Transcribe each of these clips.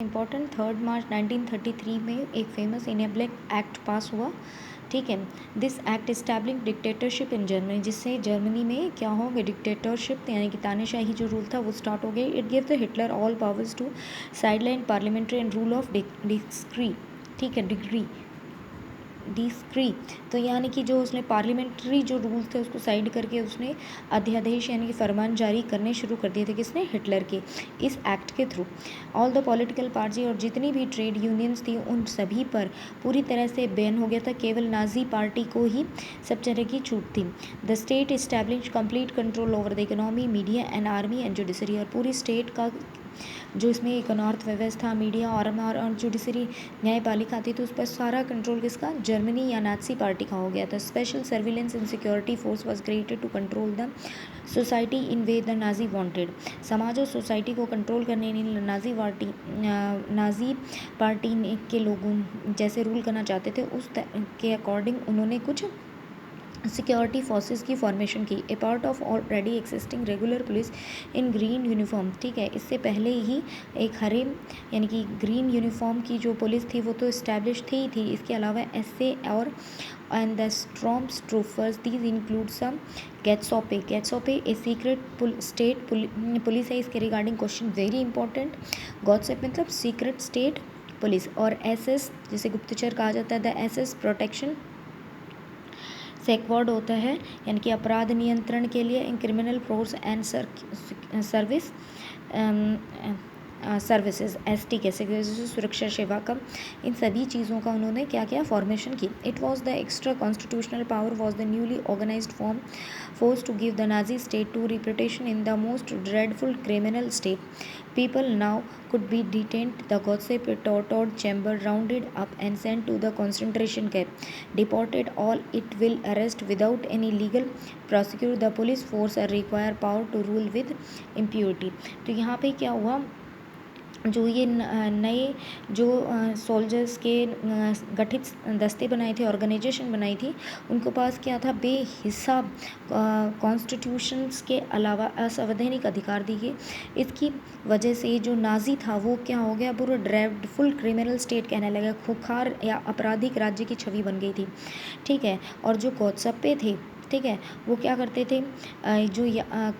Important 3 मार्च 1933 में एक famous enabling act पास हुआ। ठीक है, this act establish dictatorship in Germany, जिससे जर्मनी में क्या हो गया, डिक्टेटरशिप यानी कि तानाशाही जो रूल था वो स्टार्ट हो गया। It give the Hitler all powers to sideline parliamentary and rule of decree. ठीक है, डिक्री तो यानी कि जो उसने पार्लियामेंट्री जो रूल थे उसको साइड करके उसने अध्यादेश यानी कि फरमान जारी करने शुरू कर दिए थे। किसने? हिटलर के इस एक्ट के through. All the political party और जितनी भी ट्रेड यूनियंस थी उन सभी पर पूरी तरह से बैन हो गया था। केवल नाजी पार्टी को ही सब तरह की छूट थी। The state establish complete control over the economy, media and army and judiciary. और पूरी स्टेट का जो इसमें एक अर्थव्यवस्था, मीडिया और जुडिशरी न्यायपालिका थी, तो उस पर सारा कंट्रोल किसका? जर्मनी या नाजी पार्टी का हो गया था। Special surveillance and security force was created to control the society in way the Nazi wanted. समाज और सोसाइटी को कंट्रोल करने नाजी पार्टी के लोगों जैसे रूल करना चाहते थे उस के अकॉर्डिंग उन्होंने कुछ सिक्योरिटी फोर्सेस की फॉर्मेशन की। A part of already existing regular police in green uniform. ठीक है, इससे पहले ही एक हरे यानी कि ग्रीन यूनिफॉर्म की जो पुलिस थी वो तो इस्टेब्लिश थी। इसके अलावा एसए और and the storm troopers, these include some Gestapo a secret state police है। इसके regarding question very important. Gestapo मतलब सीक्रेट स्टेट पुलिस। और एसएस जिसे गुप्तचर कहा जाता है, द एसएस प्रोटेक्शन सेक्वर्ड होता है यानी कि अपराध नियंत्रण के लिए। In criminal force and services ST कैसे सुरक्षा सेवा का, इन सभी चीज़ों का उन्होंने क्या किया? फॉर्मेशन की। It was the extra constitutional power was the newly organised form force to give the Nazi state to reputation in the most dreadful criminal state. People now could be detained, the Gotse tortured chamber, rounded up and sent to the concentration camp, deported. All it will arrest without any legal prosecute. The police force are require power to rule with impunity. तो यहाँ पे क्या हुआ, जो ये नए जो soldiers के गठित दस्ते बनाए थे, ऑर्गेनाइजेशन बनाई थी, उनके पास क्या था? बेहिसाब कॉन्स्टिट्यूशंस के अलावा असंवैधानिक अधिकार दी गए। इसकी वजह से जो नाजी था वो क्या हो गया? पूरा ड्रेडफुल क्रिमिनल स्टेट कहने लगा, खुखार या आपराधिक राज्य की छवि बन गई थी। ठीक है, और जो गॉत्सप्पे थे, ठीक है, वो क्या करते थे? जो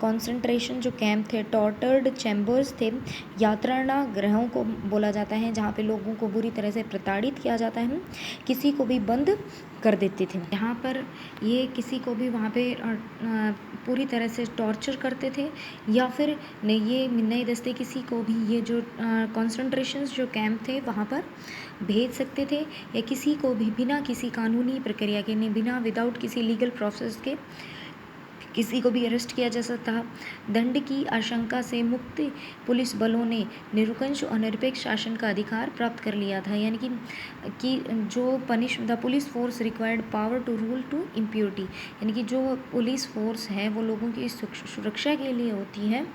कॉन्सेंट्रेशन जो कैंप थे, टॉर्चर्ड चैम्बर्स थे, यात्रा गृहों को बोला जाता है, जहाँ पे लोगों को बुरी तरह से प्रताड़ित किया जाता है, किसी को भी बंद कर देते थे। यहाँ पर ये किसी को भी वहाँ पे पूरी तरह से टॉर्चर करते थे, या फिर ये नए दस्ते किसी को भी ये जो कॉन्सेंट्रेशंस जो कैंप थे वहाँ पर भेज सकते थे, या किसी को भी बिना किसी कानूनी प्रक्रिया के, बिना विदाउट किसी लीगल प्रोसेस के किसी को भी अरेस्ट किया जा सकता था। दंड की आशंका से मुक्त पुलिस बलों ने निरंकुश और निरपेक्ष शासन का अधिकार प्राप्त कर लिया था। यानी कि जो the police force required power to rule to impurity, यानी कि जो पुलिस फोर्स है वो लोगों की सुरक्षा के लिए होती है,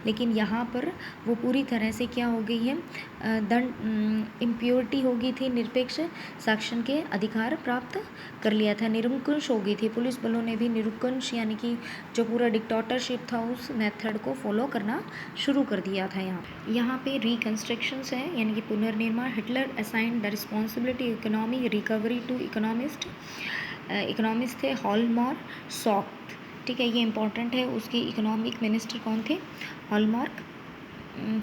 लेकिन यहाँ पर वो पूरी तरह से क्या हो गई है? दंड इम्प्योरिटी हो गई थी, निरपेक्ष शासन के अधिकार प्राप्त कर लिया था, निरंकुश हो गई थी। पुलिस बलों ने भी निरंकुश यानी कि जो पूरा डिक्टेटरशिप था उस मेथड को फॉलो करना शुरू कर दिया था। यहाँ पे रिकन्स्ट्रक्शंस है यानी कि पुनर्निर्माण। Hitler assigned the responsibility economy recovery to economist थे हॉलमार्क सॉफ्ट। ठीक है, ये इंपॉर्टेंट है। उसके इकोनॉमिक मिनिस्टर कौन थे? हॉलमार्क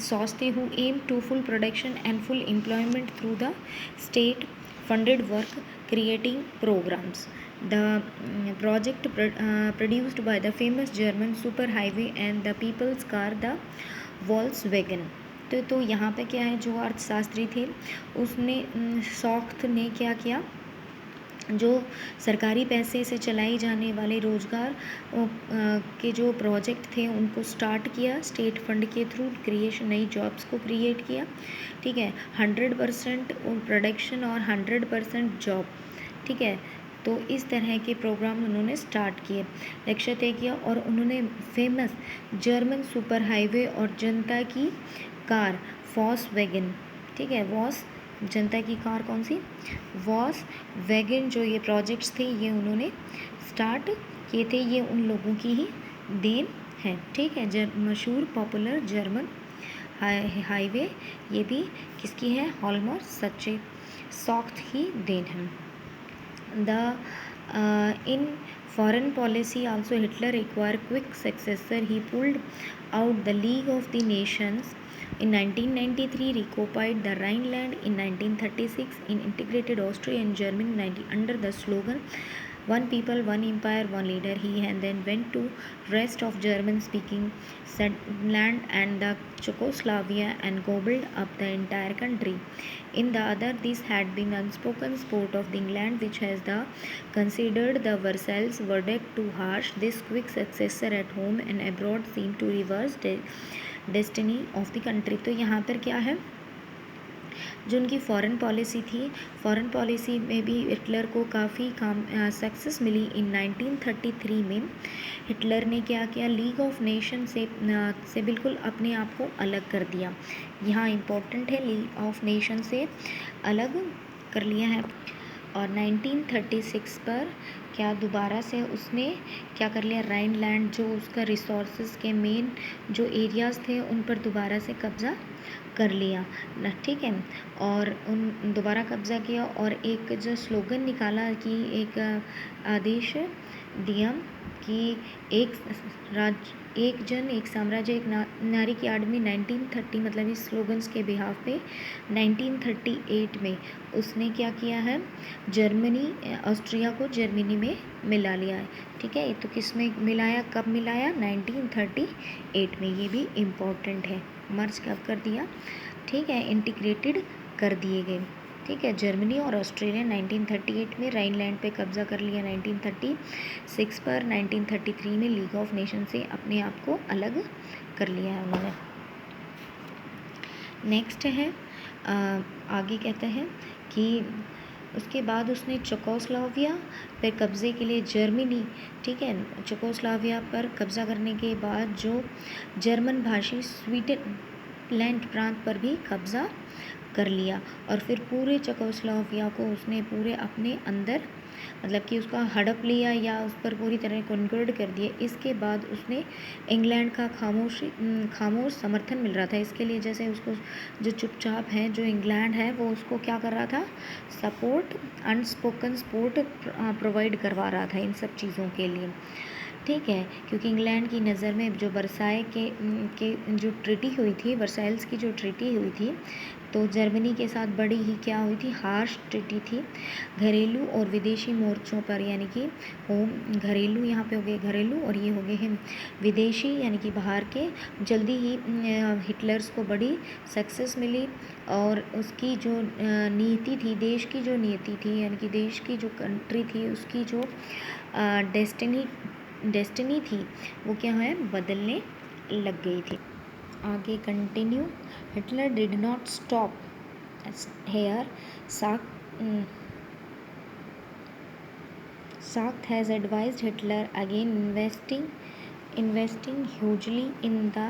सॉस थे, who aim to full production and full employment through the state funded work creating programs. The project produced by the famous German superhighway and the people's car, the Volkswagen. तो यहाँ पे क्या है? जो अर्थशास्त्री थे उसने सॉफ्ट ने क्या किया? जो सरकारी पैसे से चलाई जाने वाले रोज़गार के जो प्रोजेक्ट थे उनको स्टार्ट किया, स्टेट फंड के थ्रू क्रिएशन, नई जॉब्स को क्रिएट किया। ठीक है, 100% प्रोडक्शन और 100% जॉब। ठीक है, तो इस तरह के प्रोग्राम उन्होंने स्टार्ट किए, लक्ष्य तय किया, और उन्होंने फेमस जर्मन सुपर हाईवे और जनता की कार वॉक्सवैगन, ठीक है, जनता की कार कौन सी? वॉक्सवैगन, जो ये प्रोजेक्ट्स थे ये उन्होंने स्टार्ट किए थे, ये उन लोगों की ही देन है। ठीक है, मशहूर पॉपुलर जर्मन हाईवे ये भी किसकी है, हॉलमर सच्चे सॉक्थ की देन है। In foreign policy also Hitler required quick successor. He pulled out the League of the Nations in 1993, recopied the Rhineland in 1936, integrated Austria and Germany under the slogan "One people, one empire, one leader." He and then went to rest of German-speaking land and the Czechoslovakia and gobbled up the entire country. In the other, this had been unspoken support of England, which has considered the Versailles verdict too harsh. This quick successor at home and abroad seemed to reverse destiny of the country. तो यहाँ पर क्या है, जो उनकी foreign policy थी, foreign policy में भी हिटलर को काफ़ी सक्सेस मिली। इन 1933 में हिटलर ने क्या किया, लीग ऑफ नेशन से बिल्कुल अपने आप को अलग कर दिया। यहाँ इम्पोर्टेंट है, लीग ऑफ नेशन से अलग कर लिया है। और 1936 पर क्या दोबारा से उसने क्या कर लिया, राइनलैंड जो उसका रिसोर्सेज के मेन जो एरियाज़ थे उन पर दोबारा से कब्ज़ा कर लिया ना, ठीक है। और उन दोबारा कब्ज़ा किया और एक जो स्लोगन निकाला कि एक आदेश दिया कि एक जन एक साम्राज्य एक नारी की आड़ में 1930 मतलब इस स्लोगन्स के बिहाफ पे 1938 में उसने क्या किया है, जर्मनी ऑस्ट्रिया को जर्मनी में मिला लिया है, ठीक है। तो किस में मिलाया, कब मिलाया, 1938 में। ये भी इम्पोर्टेंट है, मर्ज कब कर दिया, ठीक है, इंटीग्रेटेड कर दिए गए, ठीक है। जर्मनी और ऑस्ट्रेलिया 1938 में राइनलैंड पे कब्ज़ा कर लिया, 1936 पर 1933 में लीग ऑफ नेशन से अपने आप को अलग कर लिया है उन्होंने। नेक्स्ट है आगे कहते हैं कि उसके बाद उसने चेकोस्लोवाकिया पर कब्ज़े के लिए जर्मनी, ठीक है, चेकोस्लोवाकिया पर कब्ज़ा करने के बाद जो जर्मन भाषी स्वीटलैंड प्रांत पर भी कब्ज़ा कर लिया और फिर पूरे चेकोस्लोवाकिया को उसने पूरे अपने अंदर मतलब कि उसका हड़प लिया या उस पर पूरी तरह कॉन्कर्ड कर दिया। इसके बाद उसने इंग्लैंड का खामोश समर्थन मिल रहा था इसके लिए, जैसे उसको जो चुपचाप है जो इंग्लैंड है वो उसको क्या कर रहा था, सपोर्ट, अनस्पोकन सपोर्ट प्रोवाइड करवा रहा था इन सब चीज़ों के लिए, ठीक है। क्योंकि इंग्लैंड की नज़र में जो वर्साई के जो ट्रीटी हुई थी, वर्साइल्स की जो ट्रीटी हुई थी, तो जर्मनी के साथ बड़ी ही क्या हुई थी, हार्श ट्रीटी थी। घरेलू और विदेशी मोर्चों पर, यानी कि होम घरेलू यहाँ पे हो गए घरेलू और ये हो गए हैं विदेशी यानी कि बाहर के। जल्दी ही हिटलर्स को बड़ी सक्सेस मिली और उसकी जो नीति थी, देश की जो नीति थी यानी कि देश की जो कंट्री थी उसकी जो डेस्टिनी थी वो क्या है, बदलने लग गई थी। आगे continue, Hitler did not stop hair, Schacht has advised Hitler again investing hugely in the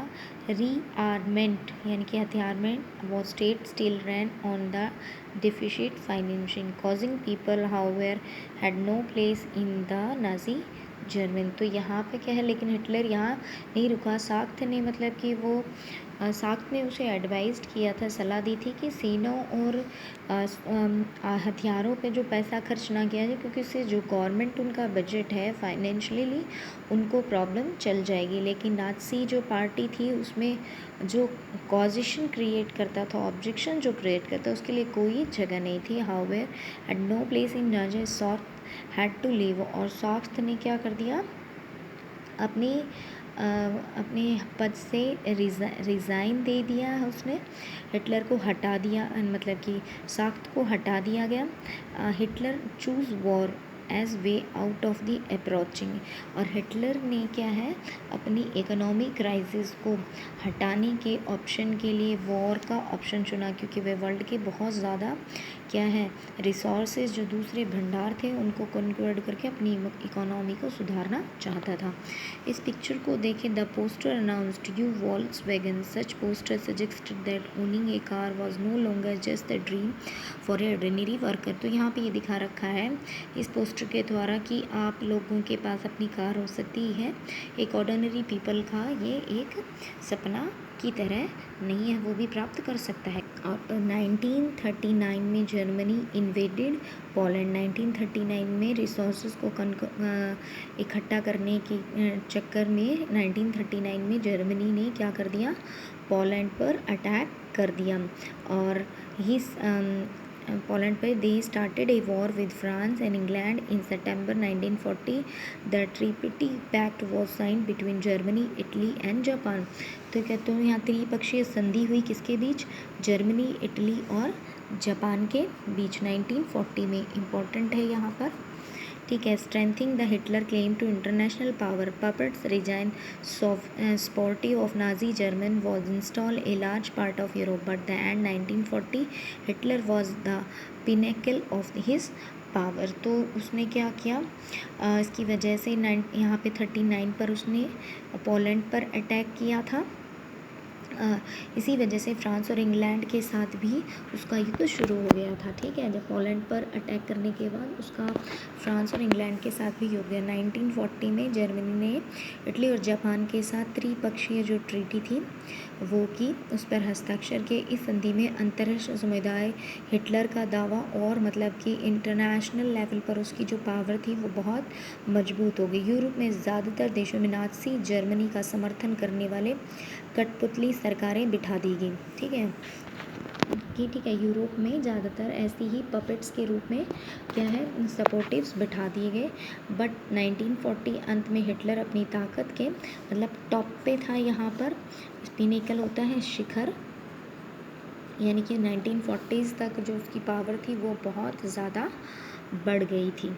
rearmament यानी कि हथियारमेंट वो state still ran on the deficit financing, causing people however had no place in the Nazi German. तो यहाँ पे क्या है, लेकिन Hitler यहाँ नहीं रुका। साख्त ने मतलब कि वो साख्त ने उसे एडवाइज़ किया था, सलाह दी थी कि सेनाओं और हथियारों पे जो पैसा खर्च ना किया जाए, क्योंकि इससे जो गवर्नमेंट उनका बजट है फाइनेंशियली उनको प्रॉब्लम चल जाएगी। लेकिन नाज़ी जो पार्टी थी उसमें जो कॉजिशन क्रिएट करता था, ऑब्जेक्शन जो क्रिएट करता उसके लिए कोई जगह नहीं थी। However had no place in Nazi Schacht had to leave. और सॉफ्ट ने क्या कर दिया, अपने पद से रिज़ाइन दे दिया है उसने, हिटलर को हटा दिया, मतलब कि साख्त को हटा दिया गया। Hitler choose war as way out of the approaching. और हिटलर ने क्या है, अपनी इकोनॉमिक क्राइसिस को हटाने के ऑप्शन के लिए वॉर का ऑप्शन चुना, क्योंकि वह वर्ल्ड के बहुत ज़्यादा क्या है रिसोर्सेज जो दूसरे भंडार थे उनको कन्वर्ट करके अपनी इकोनॉमी को सुधारना चाहता था। इस पिक्चर को देखें, the poster announced you Volkswagen, such poster suggested that owning a car was no longer just the dream for a ordinary worker. तो यहाँ पे ये दिखा रखा है इस पोस्टर के द्वारा कि आप लोगों के पास अपनी कार हो सकती है, एक ऑर्डिनरी पीपल का ये एक सपना की तरह नहीं है, वो भी प्राप्त कर सकता है। और 1939 में जर्मनी इन्वेडेड पोलैंड। 1939 में रिसोर्सेज को इकट्ठा करने के चक्कर में 1939 में जर्मनी ने क्या कर दिया, पोलैंड पर अटैक कर दिया। और ही पोलैंड पर they started a war with France and England in सितंबर 1940। The tripartite pact was signed between Germany, Italy and Japan. तो कहते हैं यहाँ त्रिपक्षीय संधि हुई किसके बीच, जर्मनी, इटली और जापान के बीच 1940 में। इम्पॉर्टेंट है यहाँ पर, ठीक है। Strengthening the Hitler claim to international power, puppets regime supportive of Nazi German was install a large part of Europe, but the end 1940 Hitler was the pinnacle of his power. तो उसने क्या किया, इसकी वजह से यहाँ पे 39 पर उसने पोलैंड पर अटैक किया था। इसी वजह से फ्रांस और इंग्लैंड के साथ भी उसका युद्ध शुरू हो गया था, ठीक है। जब पोलैंड पर अटैक करने के बाद उसका फ्रांस और इंग्लैंड के साथ भी हो गया। 1940 में जर्मनी ने इटली और जापान के साथ त्रिपक्षीय जो ट्रीटी थी वो की, उस पर हस्ताक्षर किए। इस संधि में अंतर्राष्ट्रीय समुदाय हिटलर का दावा और मतलब कि इंटरनेशनल लेवल पर उसकी जो पावर थी वो बहुत मजबूत हो गई। यूरोप में ज़्यादातर देशों में नाज़ी जर्मनी का समर्थन करने वाले कठपुतली सरकारें बिठा दी गई, ठीक है कि ठीक है। यूरोप में ज़्यादातर ऐसी ही पपेट्स के रूप में क्या है, सपोर्टिव्स बिठा दिए गए। बट 1940 अंत में हिटलर अपनी ताकत के मतलब टॉप पे था। यहाँ पर पिनेकल होता है शिखर, यानी कि 1940s तक जो उसकी पावर थी वो बहुत ज़्यादा बढ़ गई थी।